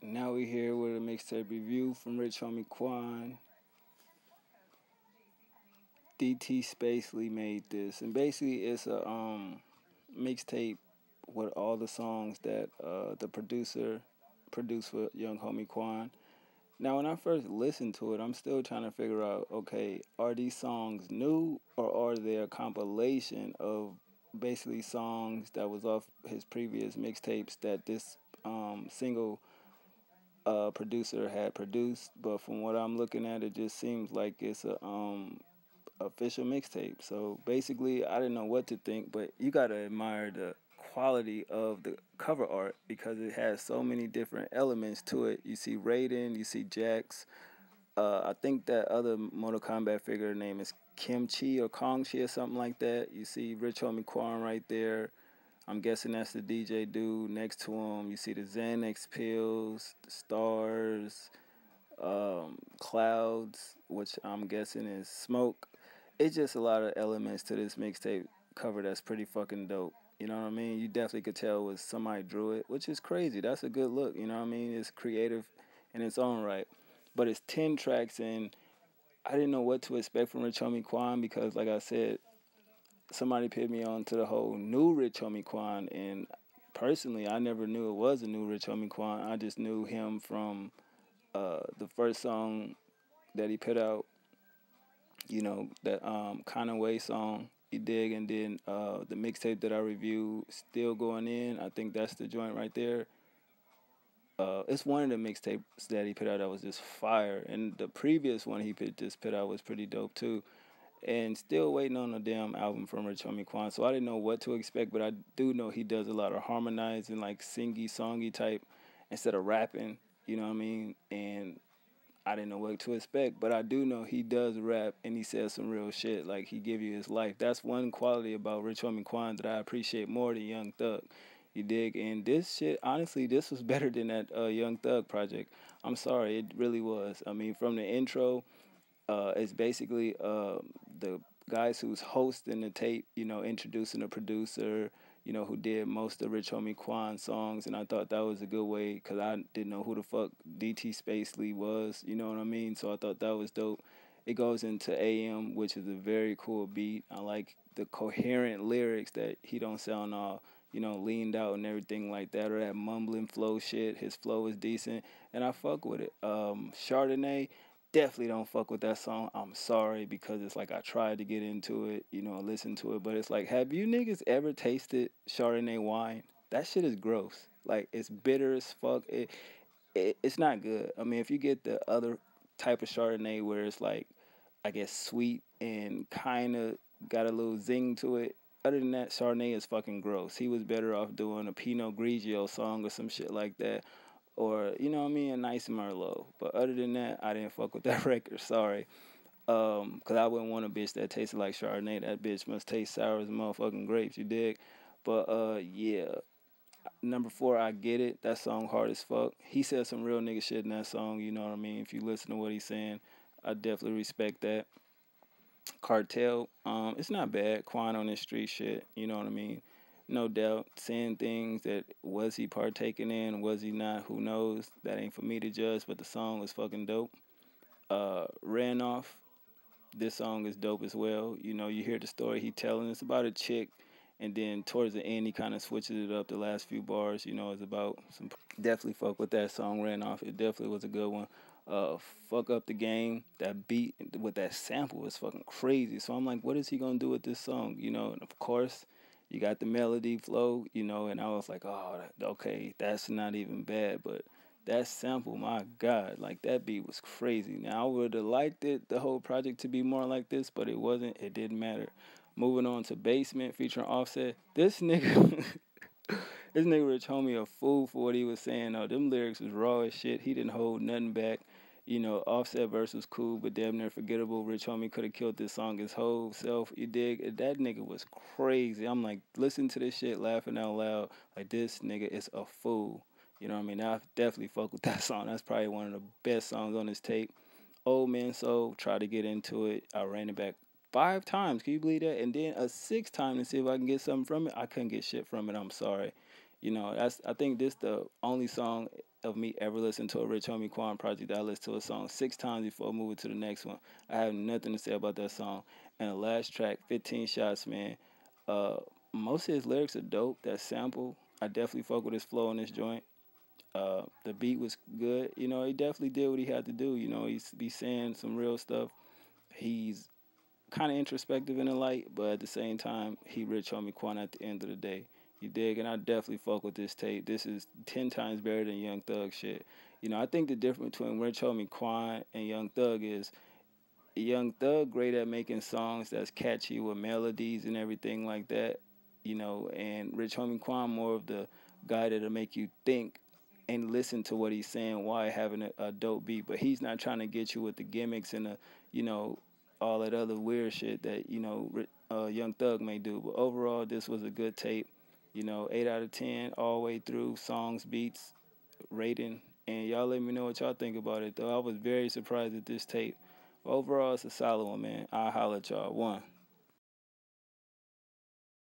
Now we here with a mixtape review from Rich Homie Quan. DTSPACELY made this, and basically it's a mixtape with all the songs that the producer produced for Young Homie Quan. Now, when I first listened to it, I'm still trying to figure out, okay, are these songs new or are they a compilation of basically songs that was off his previous mixtapes that this single producer had produced? But from what I'm looking at, it just seems like it's a official mixtape. So basically, I didn't know what to think, but you gotta admire the quality of the cover art because it has so many different elements to it. You see Raiden, you see Jax. I think that other Mortal Kombat figure name is Kimchi or Kong Chi or something like that. You see Rich Homie Quan right there. I'm guessing that's the DJ dude next to him. You see the Xanax pills, the stars, clouds, which I'm guessing is smoke. It's just a lot of elements to this mixtape cover that's pretty fucking dope. You know what I mean? You definitely could tell was somebody drew it, which is crazy. That's a good look. You know what I mean? It's creative in its own right. But it's 10 tracks, and I didn't know what to expect from Rich Homie Quan because, like I said, somebody put me on to the whole new Rich Homie Quan, and personally, I never knew it was a new Rich Homie Quan. I just knew him from the first song that he put out, that kind of way song. You dig, and then the mixtape that I reviewed, still going in. I think that's the joint right there. It's one of the mixtapes that he put out that was just fire, and the previous one just put out was pretty dope too. And still waiting on a damn album from Rich Homie Quan, so I didn't know what to expect, but I do know he does a lot of harmonizing, like singy, songy type, instead of rapping. You know what I mean? And I didn't know what to expect, but I do know he does rap and he says some real shit. Like he give you his life. That's one quality about Rich Homie Quan that I appreciate more than Young Thug. You dig? And this shit, honestly, this was better than that Young Thug project. I'm sorry, it really was. I mean, from the intro, it's basically the guys who's hosting the tape, introducing the producer, who did most of Rich Homie Quan songs, and I thought that was a good way because I didn't know who the fuck DTSPACELY was, you know what I mean? So I thought that was dope. It goes into AM, which is a very cool beat. I like the coherent lyrics that he don't sound all, leaned out and everything like that, or that mumbling flow shit. His flow is decent, and I fuck with it. Chardonnay, definitely don't fuck with that song. I'm sorry because it's like I tried to get into it, listen to it, but it's like, have you niggas ever tasted Chardonnay wine? That shit is gross. Like it's bitter as fuck. It's not good. I mean, if you get the other type of Chardonnay where it's like, I guess sweet and kind of got a little zing to it. Other than that, Chardonnay is fucking gross. He was better off doing a Pinot Grigio song or some shit like that, or what I mean, a nice Merlot. But other than that, I didn't fuck with that record. Sorry, cause I wouldn't want a bitch that tasted like Chardonnay. That bitch must taste sour as motherfucking grapes. You dig? But yeah. Number four, I get it. That song hard as fuck. He said some real nigga shit in that song. You know what I mean? If you listen to what he's saying, I definitely respect that. Cartel, it's not bad. Quan on this street shit. You know what I mean? No doubt, saying things that was he partaking in, was he not? Who knows? That ain't for me to judge. But the song was fucking dope. Ran off. This song is dope as well. You hear the story he telling. It's about a chick, and then towards the end he kind of switches it up. The last few bars, is about some. Definitely fuck with that song. Ran off. It definitely was a good one. Fuck up the game. That beat with that sample is fucking crazy. So I'm like, what is he gonna do with this song? And of course, you got the melody flow. And I was like, oh, okay, that's not even bad, but that sample, my God, like that beat was crazy. Now I would have liked the whole project to be more like this, but it wasn't. It didn't matter. Moving on to Basement featuring Offset. This nigga, this nigga Rich Homie a fool for what he was saying. Them lyrics was raw as shit. He didn't hold nothing back. Offset verse was cool, but damn near forgettable. Rich Homie could have killed this song his whole self. You dig? That nigga was crazy. I'm like, listen to this shit, laughing out loud. Like, this nigga is a fool. You know what I mean? I definitely fuck with that song. That's probably one of the best songs on this tape. Old Man Soul, tried to get into it. I ran it back 5 times. Can you believe that? And then a sixth time to see if I can get something from it. I couldn't get shit from it. I'm sorry. You know, that's I think this the only song of me ever listening to a Rich Homie Quan project that I listened to a song 6 times before moving to the next one. I have nothing to say about that song. And the last track, 15 Shots, man. Uh, Most of his lyrics are dope. That sample, I definitely fuck with his flow in this joint. The beat was good. You know, he definitely did what he had to do. You know, he's be saying some real stuff. He's kind of introspective in the light, but at the same time, he Rich Homie Quan at the end of the day. You dig? And I definitely fuck with this tape. This is 10 times better than Young Thug shit. You know, I think the difference between Rich Homie Quan and Young Thug is Young Thug great at making songs that's catchy with melodies and everything like that. You know, and Rich Homie Quan more of the guy that'll make you think and listen to what he's saying while having a dope beat. But he's not trying to get you with the gimmicks and the, you know, all that other weird shit that Young Thug may do. But overall, this was a good tape. You know, 8 out of 10 all the way through, songs, beats, rating. And y'all let me know what y'all think about it. Though I was very surprised at this tape. Overall, it's a solid one, man. I'll holler at y'all. One.